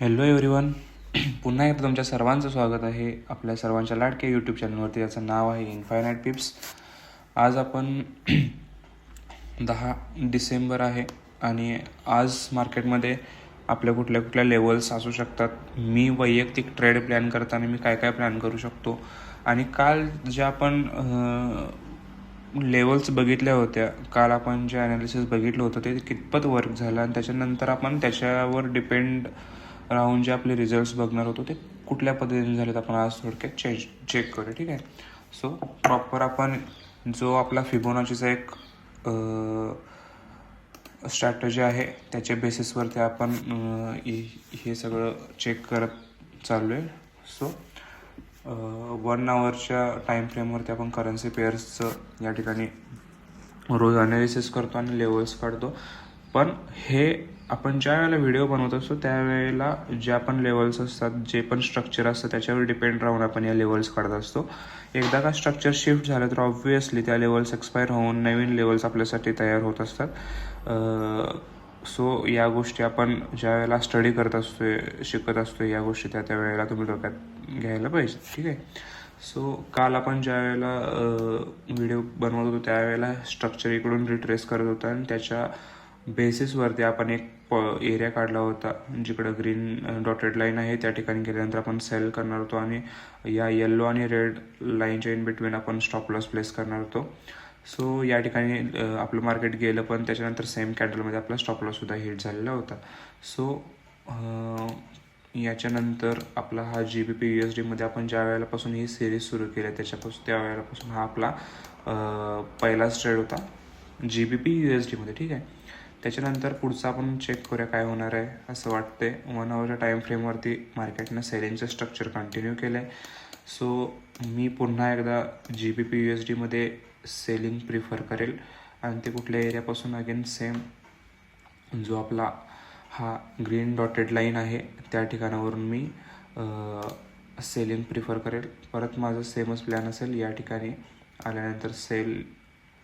Hello everyone. पुन्हा एकदा तुमच्या सर्वांचं स्वागत आहे आपल्या सर्वांच्या लाडक्या यूट्यूब चॅनलवरती. याचं नाव आहे इन्फायनाईट पिप्स. आज आपण 10 डिसेंबर आहे आणि आज मार्केटमध्ये आपल्या कुठल्या कुठल्या लेवल्स असू शकतात. मी वैयक्तिक ट्रेड प्लॅन करताना मी काय काय प्लॅन करू शकतो आणि काल ज्या आपण लेवल्स बघितल्या होत्या, काल आपण जे ॲनालिसिस बघितलं होतं ते कितपत वर्क झालं आणि त्याच्यानंतर आपण त्याच्यावर डिपेंड राहून जे आपले रिझल्ट्स बघणार होतो ते कुठल्या पद्धतीने झालेत आपण आज थोडक्यात चेक करूया. ठीक आहे. सो प्रॉपर आपण जो आपला फिबोनाचीचा एक स्ट्रॅटजी आहे त्याच्या बेसिसवरती आपण हे सगळं चेक करत चाललो आहे. सो 1 आवरच्या टाईम फ्रेमवरती आपण करन्सी पेअर्सचं या ठिकाणी रोज अनालिसिस करतो आणि लेवल्स काढतो. पण हे आपण ज्या वेळेला व्हिडिओ बनवत असतो त्यावेळेला जे आपण लेवल्स असतात, जे पण स्ट्रक्चर असतं त्याच्यावर डिपेंड राहून आपण या लेवल्स काढत असतो. एकदा का स्ट्रक्चर शिफ्ट झालं तर ऑब्व्हियसली त्या लेवल्स एक्सपायर होऊन नवीन लेवल्स आपल्यासाठी तयार होत असतात. सो या गोष्टी आपण ज्या वेळेला स्टडी करत असतोय, शिकत असतो, या गोष्टी त्या वेळेला तुम्ही डोक्यात घ्यायला पाहिजे. ठीक आहे. सो काल आपण ज्या वेळेला व्हिडिओ बनवत होतो त्यावेळेला स्ट्रक्चर इकडून रिट्रेस करत होता आणि त्याच्या बेसिसवरती आपण एक एरिया काढला होता जिकडं ग्रीन डॉटेड लाईन आहे. त्या ठिकाणी गेल्यानंतर आपण सेल करणार होतो आणि या येल्लो आणि रेड लाईनच्या इन बिटवीन आपण स्टॉप लॉस प्लेस करणार होतो. सो या ठिकाणी आपलं मार्केट गेलं, पण त्याच्यानंतर सेम कॅन्डलमध्ये आपला स्टॉप लॉससुद्धा हिट झालेला होता. सो याच्यानंतर आपला हा GBP USDमध्ये आपण ज्या वेळेलापासून ही सिरीज सुरू केली त्याच्यापासून त्या वेळेलापासून हा आपला पहिलाच ट्रेड होता GBP USDमध्ये. ठीक आहे. त्याच्यानंतर पुढचं आपण चेक करूया काय होणार आहे. असं वाटतंय 1 आवरच्या टाईम फ्रेमवरती मार्केटनं सेलिंगचं स्ट्रक्चर कंटिन्यू केलं आहे. सो मी पुन्हा एकदा GBP USDमध्ये सेलिंग प्रिफर करेल आणि ते कुठल्या एरियापासून अगेन सेम जो आपला हा ग्रीन डॉटेड लाईन आहे त्या ठिकाणावरून मी सेलिंग प्रिफर करेल. परत माझं सेमच प्लॅन असेल, या ठिकाणी आल्यानंतर सेल,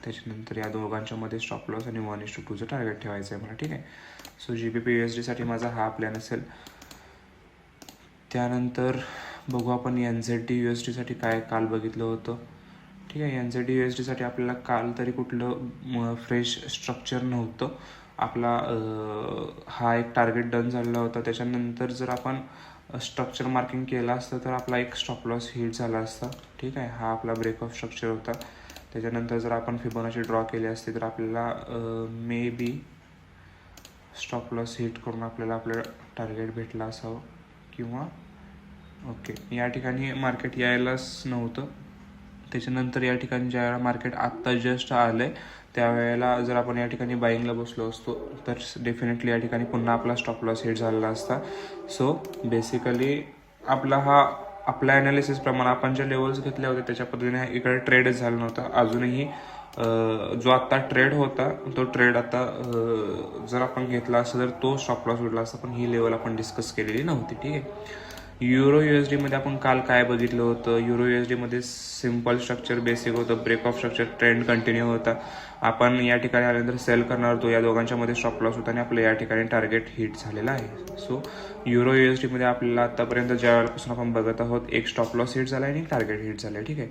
त्याच्यानंतर या दोघांच्या मध्ये स्टॉप लॉस आणि 1:2चं टार्गेट ठेवायचं आहे मला. ठीक आहे. सो GBP USDसाठी माझा हा प्लॅन असेल. त्यानंतर बघू आपण NZD USDसाठी काय काल बघितलं होतं. ठीक आहे. NZD USDसाठी आपल्याला काल तरी कुठलं फ्रेश स्ट्रक्चर नव्हतं. आपला हा एक टार्गेट डन झालेला होता. त्याच्यानंतर जर आपण स्ट्रक्चर मार्किंग केलं असतं तर आपला एक स्टॉप लॉस हिट झाला असता. ठीक आहे. हा आपला ब्रेक ऑफ स्ट्रक्चर होता. त्याच्यानंतर जर आपण फिबोनाची ड्रॉ केली असती तर आपल्याला may be stop loss hit करून आपल्याला टार्गेट भेटला असावं किंवा ओके. या ठिकाणी मार्केट यायलाच नव्हतं. त्याच्यानंतर या ठिकाणी ज्यावेळेला मार्केट आत्ता जस्ट आलं आहे त्यावेळेला जर आपण या ठिकाणी बाईंगला बसलो असतो तर डेफिनेटली या ठिकाणी पुन्हा आपला स्टॉप लॉस हिट झालेला असता. सो बेसिकली आपल्या ॲनालिसिसप्रमाणे आपण ज्या लेवल्स घेतल्या होत्या त्याच्या पद्धतीने इकडे ट्रेडच झाला नव्हता अजूनही. जो आत्ता ट्रेड होता तो ट्रेड आता जर आपण घेतला असता तर तो स्टॉप लॉस उडला असता, पण ही लेवल आपण डिस्कस केलेली नव्हती. ठीक आहे. युरो USDमध्ये आपण काल काय बघितलं होतं. युरो USDमध्ये सिम्पल स्ट्रक्चर बेसिक होतं, break of structure, trend continue होता. आपण या ठिकाणी आल्यानंतर सेल करणार होतो, या दोघांच्यामध्ये स्टॉप लॉस होता आणि आपलं या ठिकाणी टार्गेट हिट झालेला आहे. सो युरो USDमध्ये आपल्याला आत्तापर्यंत ज्या वेळेपासून आपण बघत आहोत एक स्टॉप लॉस हिट झाला आहे आणि टार्गेट हिट झालं आहे. ठीक आहे.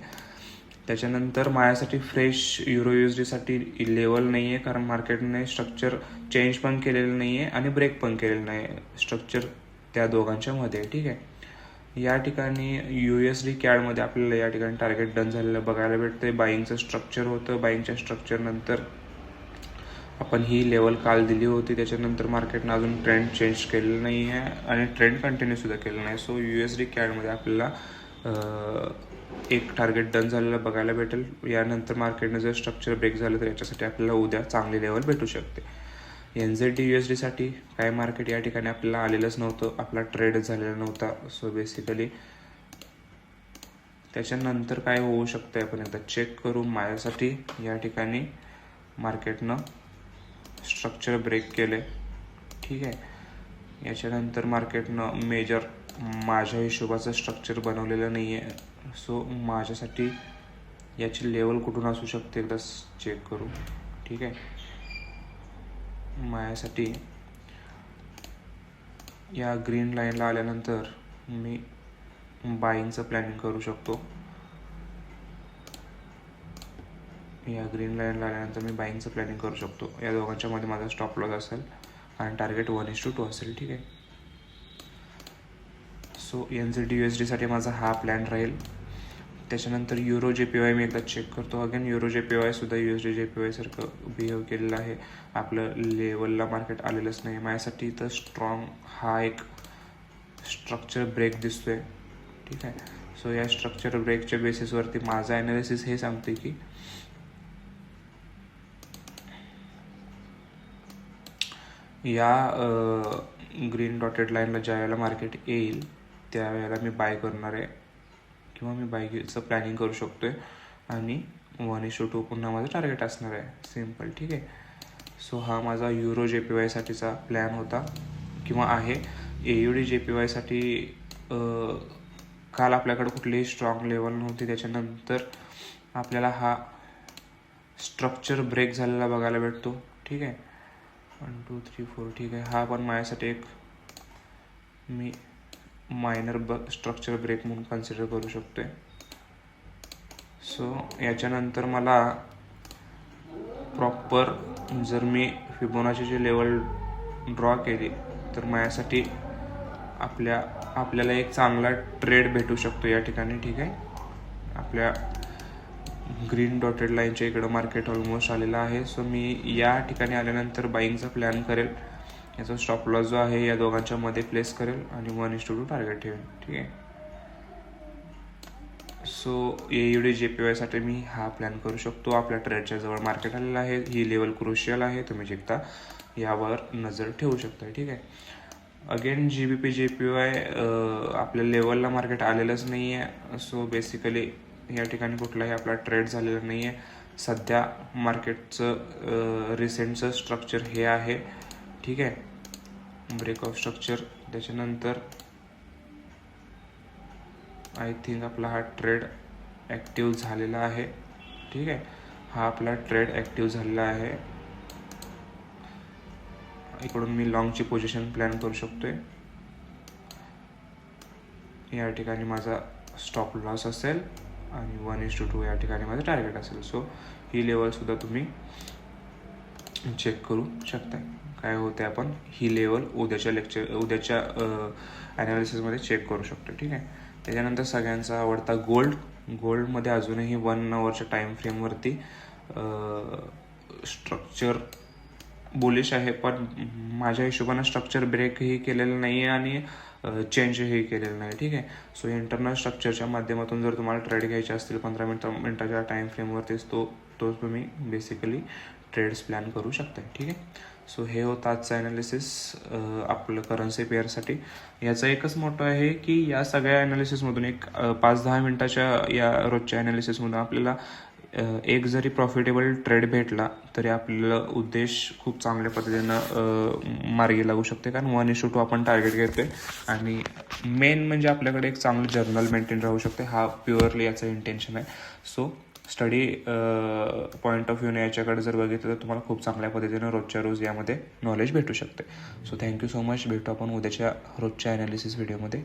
त्याच्यानंतर माझ्यासाठी फ्रेश युरो USDसाठी लेवल नाही आहे, कारण मार्केटने स्ट्रक्चर चेंज पण केलेलं नाही आहे आणि ब्रेक पण केलेलं नाही आहे. स्ट्रक्चर त्या दोघांच्या मध्ये. ठीक आहे. या ठिकाणी USD CADमध्ये आपल्याला या ठिकाणी टार्गेट डन झालेलं बघायला भेटतं. बाईंगचं स्ट्रक्चर होतं. बाईंगच्या स्ट्रक्चरनंतर आपण ही लेवल काल दिली होती. त्याच्यानंतर मार्केटनं अजून ट्रेंड चेंज केलेलं नाही आहे आणि ट्रेंड कंटिन्यूसुद्धा केलं नाही. सो USD CADमध्ये आपल्याला एक टार्गेट डन झालेलं बघायला भेटेल. यानंतर मार्केटनं जर स्ट्रक्चर ब्रेक झालं तर याच्यासाठी आपल्याला उद्या चांगली लेवल भेटू शकते. NZD USDसाठी काय मार्केट या ठिकाणी आपल्याला आलेलंच नव्हतं, आपला ट्रेड झालेला नव्हता. सो बेसिकली त्याच्यानंतर काय होऊ शकतं आपण एकदा चेक करू. माझ्यासाठी या ठिकाणी मार्केटनं स्ट्रक्चर ब्रेक केले. ठीक आहे. याच्यानंतर मार्केटनं मेजर माझ्या हिशोबाचं स्ट्रक्चर बनवलेलं नाही आहे. सो माझ्यासाठी याची लेवल कुठून असू शकते एकदा चेक करू. ठीक आहे. माझ्यासाठी या ग्रीन लाईनला आल्यानंतर मी बाईंगचं प्लॅनिंग करू शकतो. या ग्रीन लाईनला आल्यानंतर मी बाईंगचं प्लॅनिंग करू शकतो. या दोघांच्या मध्ये माझा स्टॉप लॉस असेल आणि टार्गेट 1:2 असेल. ठीक आहे. सो NZD USDसाठी माझा हा प्लॅन राहील. त्याच्यानंतर युरो JPY मी एकदा चेक करतो. अगेन युरो JPY सुद्धा USD JPY सारखं बिहेव केलेलं आहे. आपलं लेवलला मार्केट आलेलंच नाही. माझ्यासाठी तर स्ट्रॉंग हा एक स्ट्रक्चर ब्रेक दिसतोय. ठीक आहे. सो या स्ट्रक्चर ब्रेकच्या बेसिसवरती माझं ॲनालिसिस हे सांगते की या ग्रीन डॉटेड लाईनला ज्या वेळेला मार्केट येईल त्यावेळेला मी बाय करणार आहे किंवा मी बायचं प्लॅनिंग करू शकतो आहे आणि 1:2 पुन्हा माझं टार्गेट असणार आहे. सिम्पल. ठीक आहे. सो हा माझा युरो JPY साठीचा प्लॅन होता किंवा आहे. AUD JPY साठी काल आपल्याकडे कुठलीही स्ट्रॉंग लेवल नव्हती. त्याच्यानंतर आपल्याला हा स्ट्रक्चर ब्रेक झालेला बघायला भेटतो. ठीक आहे. 1 2 3 4. ठीक आहे. हा पण माझ्यासाठी एक मी मायनर स्ट्रक्चर ब्रेक म्हणून कन्सिडर करू शकतो आहे. सो याच्यानंतर मला प्रॉपर जर मी फिबोनाचीची लेवल ड्रॉ केली तर माझ्यासाठी आपल्याला एक चांगला ट्रेड भेटू शकतो या ठिकाणी. ठीक आहे. आपल्या ग्रीन डॉटेड लाईनच्या इकडं मार्केट ऑलमोस्ट आलेलं आहे. सो मी या ठिकाणी आल्यानंतर बाईंगचा प्लॅन करेल. याचा स्टॉप लॉस जो आहे या दोघांच्या मध्ये प्लेस करेल आणि 1:2 टार्गेट ठेवेल. ठीक आहे. सो AUD JPY साठी मी हा प्लॅन करू शकतो. आपल्या ट्रेडच्या जवळ मार्केट आलेलं आहे. ही लेवल क्रुशियल आहे. तुम्ही एकदा यावर नजर ठेवू शकता. ठीक आहे. अगेन GBP JPY आपल्या लेवलला मार्केट आलेलंच नाही आहे. सो बेसिकली या ठिकाणी कुठलाही आपला ट्रेड झालेला नाही आहे. सध्या मार्केटचं रिसेंटचं स्ट्रक्चर हे आहे. ठीक आहे. Break of structure. त्याच्यानंतर आय थिंक आपला हा ट्रेड ॲक्टिव्ह झालेला आहे. ठीक आहे. हा आपला ट्रेड ॲक्टिव्ह झालेला आहे. इकडून मी लॉंगची पोझिशन प्लॅन करू शकतोय. या ठिकाणी माझा स्टॉप लॉस असेल आणि 1:2 या ठिकाणी माझं टार्गेट असेल. सो ही लेवलसुद्धा तुम्ही चेक करू शकता. काय होते आपण ही लेवल उद्याच्या ॲनालिसिसमध्ये चेक करू शकतो. ठीक आहे. त्याच्यानंतर सगळ्यांचा आवडता गोल्डमध्ये अजूनही 1 आवरच्या टाईम फ्रेमवरती स्ट्रक्चर बुलिश आहे. पण माझ्या हिशोबानं स्ट्रक्चर ब्रेकही केलेलं नाही आहे आणि चेंजही केलेलं नाही. ठीक आहे. सो इंटरनल स्ट्रक्चरच्या माध्यमातून जर तुम्हाला ट्रेड घ्यायचे असतील 15 मिनटाच्या टाईम फ्रेमवरतीच तो तुम्ही बेसिकली ट्रेड्स प्लॅन करू शकता. ठीक आहे. सो हे होतं आजचं ॲनालिसिस आपलं करन्सी पेअरसाठी. याचा एकच मोठं आहे की या सगळ्या ॲनालिसिसमधून एक 5-10 मिनटाच्या या रोजच्या ॲनालिसिसमधून आपल्याला एक जरी प्रॉफिटेबल ट्रेड भेटला तरी आपल्याला उद्देश खूप चांगल्या पद्धतीनं मार्गी लागू शकते. कारण 1:2 आपण टार्गेट घेतोय आणि मेन म्हणजे आपल्याकडे एक चांगलं जर्नल मेंटेन राहू शकते. हा प्युअरली याचं इंटेन्शन आहे. सो स्टडी पॉईंट ऑफ व्ह्यूने याच्याकडे जर बघितलं तर तुम्हाला खूप चांगल्या पद्धतीनं रोजच्या रोज यामध्ये नॉलेज भेटू शकते. So thank you so much. भेटू आपण उद्याच्या रोजच्या ॲनालिसिस व्हिडिओमध्ये.